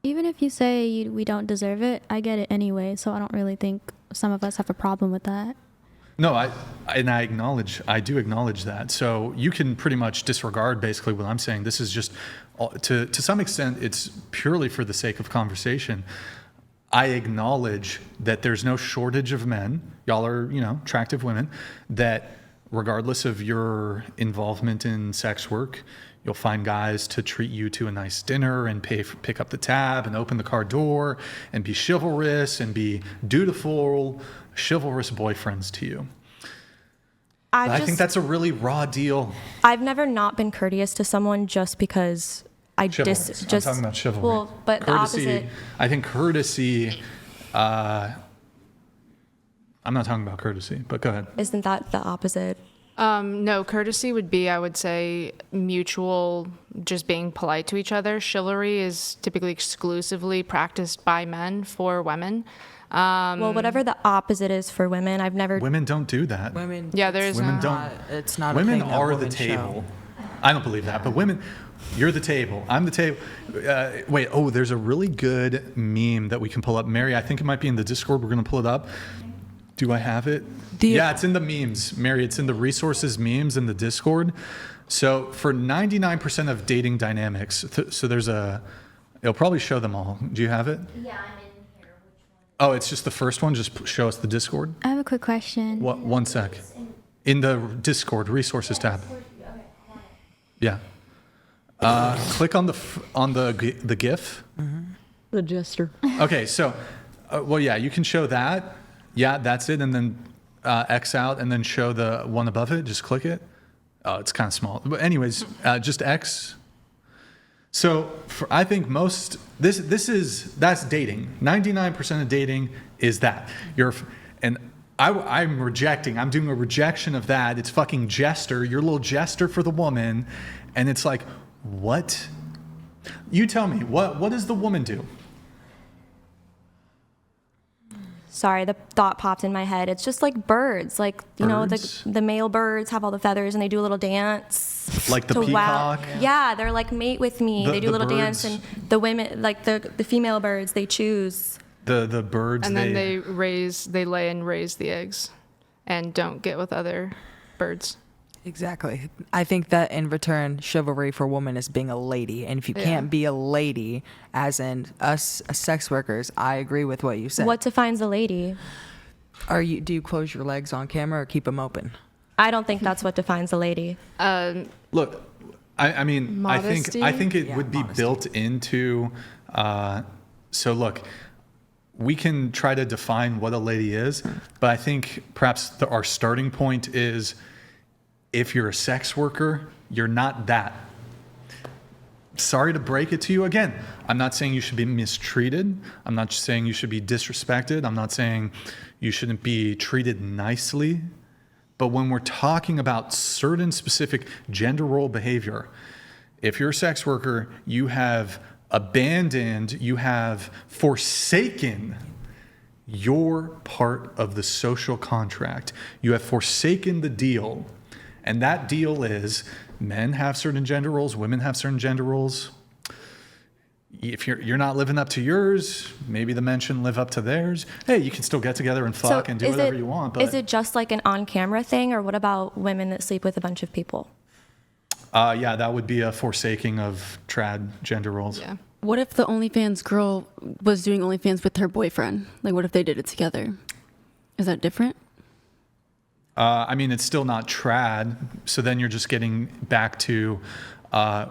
Even if you say we don't deserve it, I get it anyway. So I don't really think some of us have a problem with that. No, I do acknowledge that. So you can pretty much disregard basically what I'm saying. This is just, to some extent, it's purely for the sake of conversation. I acknowledge that there's no shortage of men. Y'all are, attractive women that regardless of your involvement in sex work, you'll find guys to treat you to a nice dinner and pick up the tab and open the car door and be chivalrous and be dutiful, chivalrous boyfriends to you. I think that's a really raw deal. I've never not been courteous to someone just because I'm talking about chivalry. Well, but courtesy, the opposite. I think courtesy. I'm not talking about courtesy, but go ahead. Isn't that the opposite? No, courtesy would be, I would say, mutual, just being polite to each other. Chivalry is typically exclusively practiced by men for women. Well, whatever the opposite is for women, I've never. Women don't do that. Women. Yeah, there is. Women don't. It's not. Women a thing that are the women table. show. I don't believe that, but women. You're the table. I'm the table. Wait. Oh, there's a really good meme that we can pull up. Mary, I think it might be in the Discord. We're going to pull it up. Do I have it? Yeah, it's in the memes. Mary, it's in the resources memes in the Discord. So for 99% of dating dynamics, so there's it'll probably show them all. Do you have it? Yeah, I'm in here. Which one? Oh, it's just the first one. Just show us the Discord. I have a quick question. What? One sec. In the Discord resources tab. Yeah. Click on the GIF. Mm-hmm. The gesture. Okay, so, well, yeah, you can show that. Yeah, that's it, and then X out, and then show the one above it. Just click it. Oh, it's kind of small, but anyways, just X. So I think that's dating. 99% of dating is that I'm rejecting. I'm doing a rejection of that. It's fucking jester. You're a little jester for the woman, and it's like, what? You tell me. What does the woman do? Sorry, the thought popped in my head. It's just like birds. Like, Birds? the male birds have all the feathers and they do a little dance. Like the to peacock? Yeah, they're like, mate with me. They do a little dance, birds- and the women, like the female birds, they choose. The birds. And then they lay and raise the eggs and don't get with other birds. Exactly. I think that in return, chivalry for women is being a lady. And if you can't be a lady, as in us sex workers, I agree with what you said. What defines a lady? Do you close your legs on camera or keep them open? I don't think that's what defines a lady. Look, I mean, Modesty? I think it would be modesty. built into. So look, we can try to define what a lady is, but I think perhaps our starting point is, if you're a sex worker, you're not that. Sorry to break it to you again. I'm not saying you should be mistreated. I'm not saying you should be disrespected. I'm not saying you shouldn't be treated nicely. But when we're talking about certain specific gender role behavior, if you're a sex worker, you have abandoned, you have forsaken your part of the social contract. You have forsaken the deal. And that deal is men have certain gender roles, women have certain gender roles. If you're not living up to yours, maybe the men shouldn't live up to theirs. Hey, you can still get together and fuck and do whatever you want. But Is it just like an on-camera thing, or what about women that sleep with a bunch of people? yeah, that would be a forsaking of trad gender roles. Yeah. What if the OnlyFans girl was doing OnlyFans with her boyfriend? Like, what if they did it together? Is that different? I mean, it's still not trad. So then you're just getting back to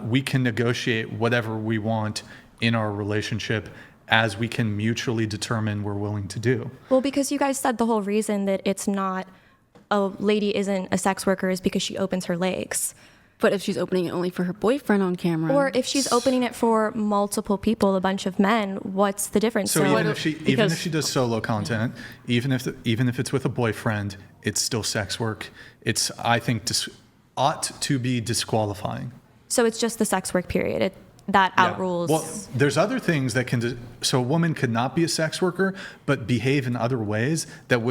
we can negotiate whatever we want in our relationship as we can mutually determine we're willing to do. Well, because you guys said the whole reason that it's not, a lady isn't a sex worker is because she opens her legs. But if she's opening it only for her boyfriend on camera, Or if she's opening it for multiple people, a bunch of men, what's the difference? So even if she does solo content, even if it's with a boyfriend, it's still sex work. It's, I think, ought to be disqualifying. So it's just the sex work period. That outrules. Well, there's other things that can. So a woman could not be a sex worker, but behave in other ways that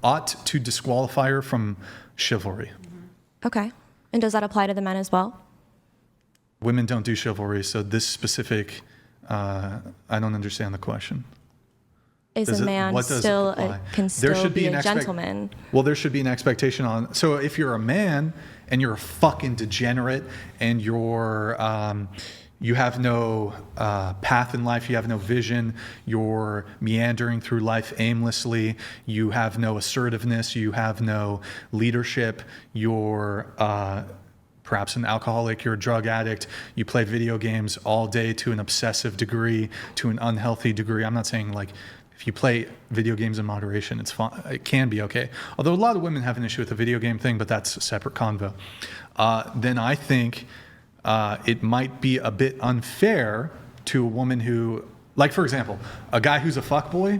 ought to disqualify her from chivalry. Okay. And does that apply to the men as well? Women don't do chivalry, so this specific I don't understand the question. Is a man what does it still imply? can There still should be an a gentleman? Well, there should be an expectation on. So if you're a man and you're a fucking degenerate and you have no path in life, you have no vision, you're meandering through life aimlessly, you have no assertiveness, you have no leadership, you're perhaps an alcoholic, you're a drug addict, you play video games all day to an obsessive degree, to an unhealthy degree. I'm not saying like if you play video games in moderation, it's fine. It can be okay. Although a lot of women have an issue with the video game thing, but that's a separate convo. Then I think it might be a bit unfair to a woman who, like for example, a guy who's a fuckboy,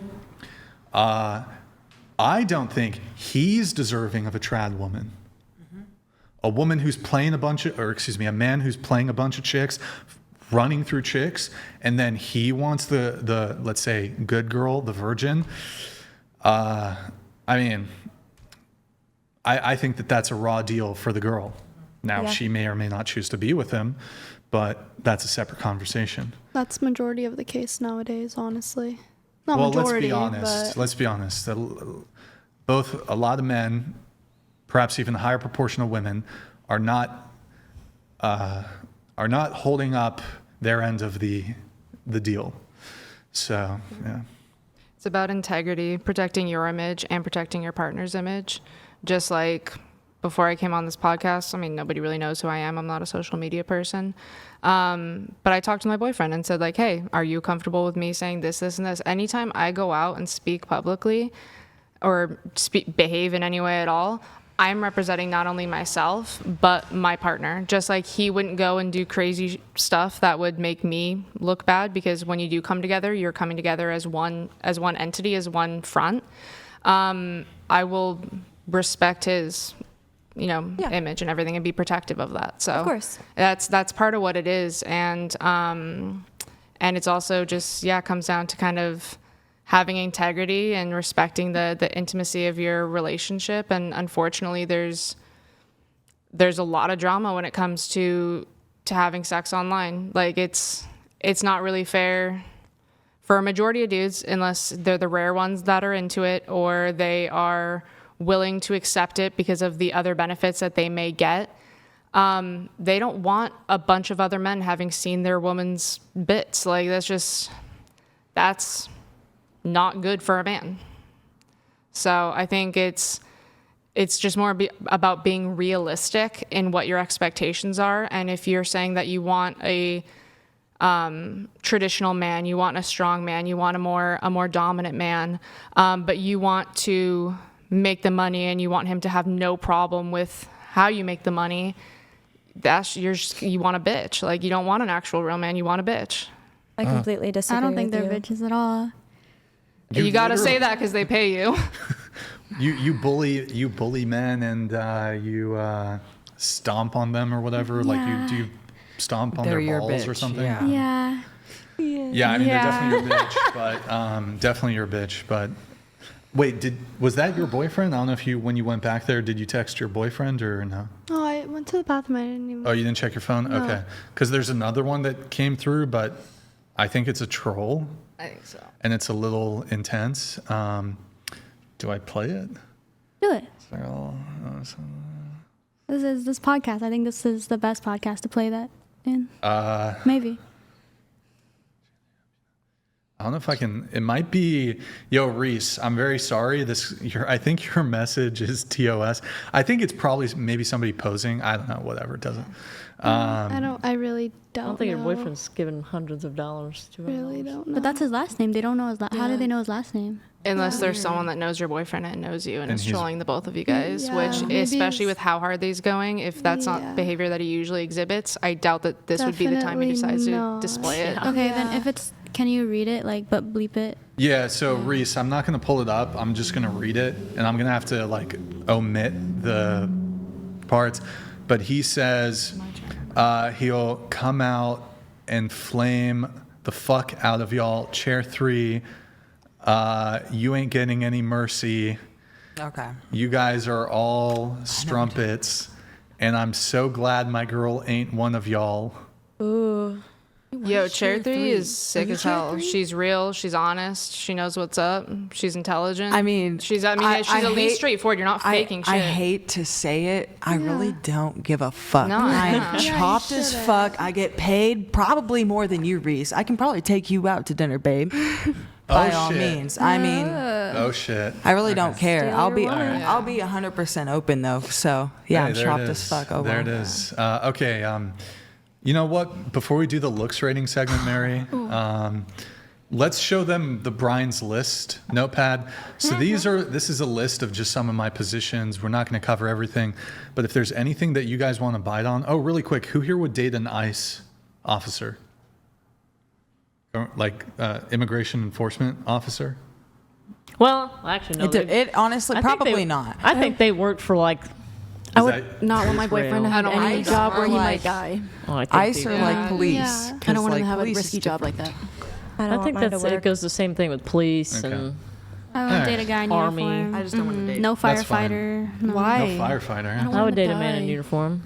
I don't think he's deserving of a trad woman. A woman who's playing a man who's playing a bunch of chicks, running through chicks, and then he wants the let's say good girl, the virgin. I mean, I think that's a raw deal for the girl. Now Yeah. she may or may not choose to be with him, but that's a separate conversation. That's majority of the case nowadays, honestly. Not Well, majority, let's be honest. Both a lot of men, perhaps even a higher proportion of women, are not holding up their end of the deal. So yeah. It's about integrity, protecting your image and protecting your partner's image. Just like before I came on this podcast, I mean, nobody really knows who I am. I'm not a social media person. But I talked to my boyfriend and said like, hey, are you comfortable with me saying this, this, and this? Anytime I go out and speak publicly or behave in any way at all, I'm representing not only myself, but my partner. Just like he wouldn't go and do crazy stuff that would make me look bad, because when you do come together, you're coming together as one entity, as one front. I will respect his, image and everything and be protective of that. So Of course. that's part of what it is. And it's also just, comes down to kind of having integrity and respecting the intimacy of your relationship. And unfortunately, there's a lot of drama when it comes to having sex online. Like it's not really fair for a majority of dudes, unless they're the rare ones that are into it or they are willing to accept it because of the other benefits that they may get. They don't want a bunch of other men having seen their woman's bits. Like that's not good for a man. So I think it's just more about being realistic in what your expectations are. And if you're saying that you want a traditional man, you want a strong man, you want a more dominant man, but you want to make the money and you want him to have no problem with how you make the money, you want a bitch. Like, you don't want an actual real man, you want a bitch. I completely disagree. I don't think with they're you. bitches at all. You gotta say that because they pay you. You bully men and you stomp on them or whatever. Yeah. Like you stomp on They're their your balls or bitch, something. yeah. Yeah. Yeah, I mean they're definitely your bitch, but definitely your bitch. But wait, was that your boyfriend? I don't know if when you went back there, did you text your boyfriend or no? Oh, I went to the bathroom. I didn't even. Oh, you didn't check your phone? No. Okay, because there's another one that came through, but I think it's a troll. I think so. And it's a little intense. Do I play it? Do it. So, This is this podcast. I think this is the best podcast to play that in. Maybe. I don't know if I can. It might be. Yo, Reese, I'm very sorry. I think your message is TOS. I think it's probably maybe somebody posing. I don't know. Whatever. It doesn't. I really don't. I don't think know. your boyfriend's given hundreds of dollars to Really don't know. But that's his last name. They don't know his How do they know his last name? Unless there's someone that knows your boyfriend and knows you and is he's- trolling the both of you guys, Yeah, which maybe especially it's- with how hard he's going, if that's Yeah. not behavior that he usually exhibits, I doubt that this would be the time he Definitely decides not. to display it. Okay, then Yeah. if it's, can you read it but bleep it? Yeah. So Reese, I'm not gonna pull it up. I'm just gonna read it, and I'm gonna have to omit the parts. But he says he'll come out and flame the fuck out of y'all. Chair 3. You ain't getting any mercy. Okay. You guys are all strumpets, and I'm so glad my girl ain't one of y'all. Ooh. Yo, Chair 3 is sick as hell. She's real. She's honest. She knows what's up. She's intelligent. I mean, she's at least straightforward. You're not faking shit. I hate to say it. I really don't give a fuck. No, I'm chopped as fuck. I get paid probably more than you, Reese. I can probably take you out to dinner, babe. By all means. I mean, Oh shit. I really don't care. I'll be woman. I'll be 100% open though. So yeah, Hey, I'm there chopped it as is. fuck. Oh, There well. it is. Okay. You know what? Before we do the looks rating segment, Mary, let's show them the Brian's list notepad. So this is a list of just some of my positions. We're not going to cover everything, but if there's anything that you guys want to bite on, really quick, who here would date an ICE officer? Or like immigration enforcement officer? Well, actually, no. It honestly I think probably not. I think they worked for like. I would not want my boyfriend to have don't any like job where he like- might die. Oh, I think ICE they- or like police. Yeah. I don't want him to have a police is risky job like that. I I don't think want mine that's to it. work. Goes the same thing with police Okay. and. I won't Alright. date a guy in Army. uniform. I just don't want to date. No That's fine. firefighter. No. No Why? firefighter. don't I would date a die. man in uniform.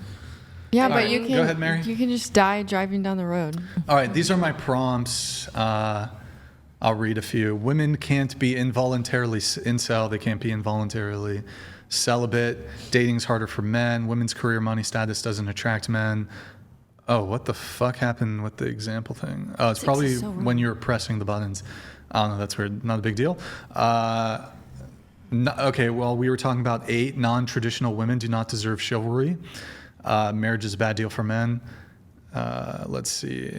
Yeah, All but right, you go can. ahead, Mary. You can just die driving down the road. All right, these are my prompts. I'll read a few. Women can't be involuntarily incel. They can't be involuntarily celibate. Dating's harder for men. Women's career money status doesn't attract men. Oh, what the fuck happened with the example thing? Oh, it's probably so wrong. when you're pressing the buttons. I don't know. That's weird. Not a big deal. Okay, well, we were talking about 8 non-traditional women do not deserve chivalry. Marriage is a bad deal for men. Let's see.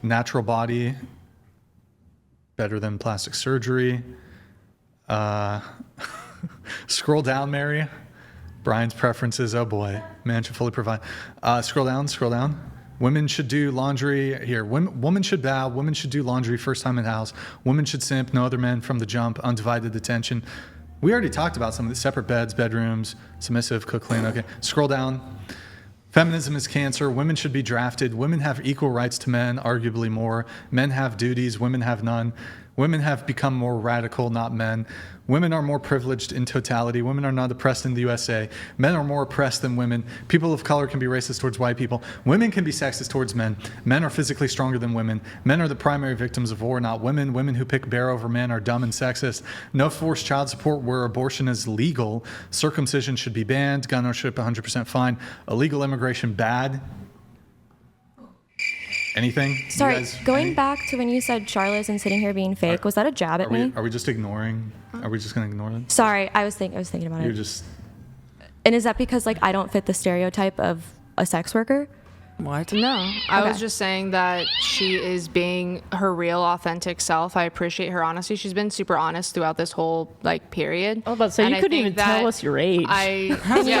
Natural body, better than plastic surgery. Scroll down, Mary. Brian's preferences. Oh boy, man should fully provide. Scroll down. Women should do laundry here. Women should bow. Women should do laundry first time in the house. Women should simp. No other men from the jump. Undivided attention. We already talked about some of the separate beds, bedrooms, submissive, cook, clean. Okay, scroll down. Feminism is cancer. Women should be drafted. Women have equal rights to men, arguably more. Men have duties. Women have none. Women have become more radical, not men. Women are more privileged in totality. Women are not oppressed in the USA. Men are more oppressed than women. People of color can be racist towards white people. Women can be sexist towards men. Men are physically stronger than women. Men are the primary victims of war, not women. Women who pick bear over men are dumb and sexist. No forced child support where abortion is legal. Circumcision should be banned. Gun ownership 100% fine. Illegal immigration bad. Anything? You Sorry, guys- going back to when you said Charlotte isn't sitting here being fake, was that a jab at me? Are we just ignoring? Are we just going to ignore it? Sorry, I was thinking about You're it. just. And is that because like I don't fit the stereotype of a sex worker? What? No, I was Okay. just saying that she is being her real, authentic self. I appreciate her honesty. She's been super honest throughout this whole like period. I was about to say, And you I couldn't think even tell that us your age.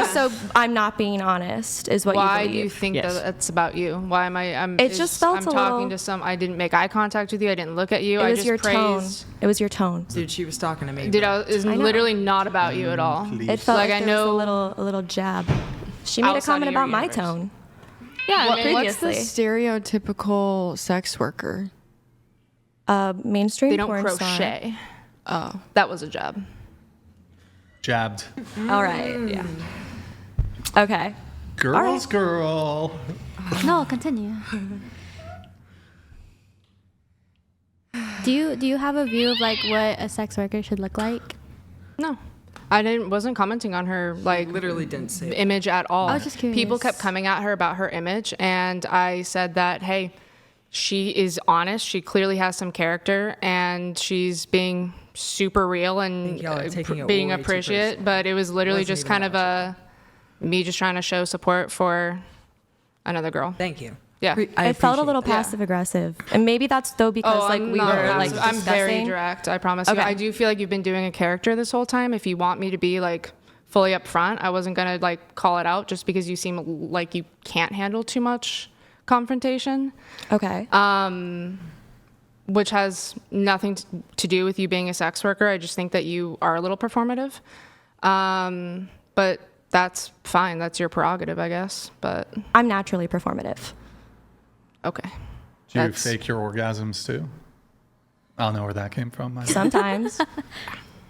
So I'm not being honest, is what Why you do you believe. think Yes. that that's about you? Why am I? It just felt I'm a talking little- to some. I didn't make eye contact with you. I didn't look at you. It I was just your praised. tone. It was your tone. Dude, she was talking to me. Dude, bro. it's I know. literally not about you at all. It felt Like, like, I there know- was a little jab. She made a Outside of comment your about my universe. tone. Yeah, I mean, What's the Previously. stereotypical sex worker? Mainstream they don't porn star. crochet. Oh, That was a job. Jabbed. All right. Yeah. Okay. Girls, girl. No, continue. Do you have a view of like what a sex worker should look like? No, wasn't commenting on her like literally didn't say it. image at all. I was just curious. People kept coming at her about her image, and I said that hey, she is honest. She clearly has some character, and she's being super real and think y'all are taking it being way too appreciate. personal. But it was literally Wasn't just even kind of me just trying to show support for another girl. Thank you. Yeah. I It felt a appreciate little that. passive aggressive, and maybe that's though because like I'm we not- were like I'm very discussing. direct. I promise you. Okay. I do feel like you've been doing a character this whole time. If you want me to be like fully upfront, I wasn't gonna like call it out just because you seem like you can't handle too much confrontation, Okay. which has nothing to do with you being a sex worker. I just think that you are a little performative, but that's fine. That's your prerogative, I guess. But I'm naturally performative. okay. Do you That's- fake your orgasms too? I don't know where that came from. Sometimes.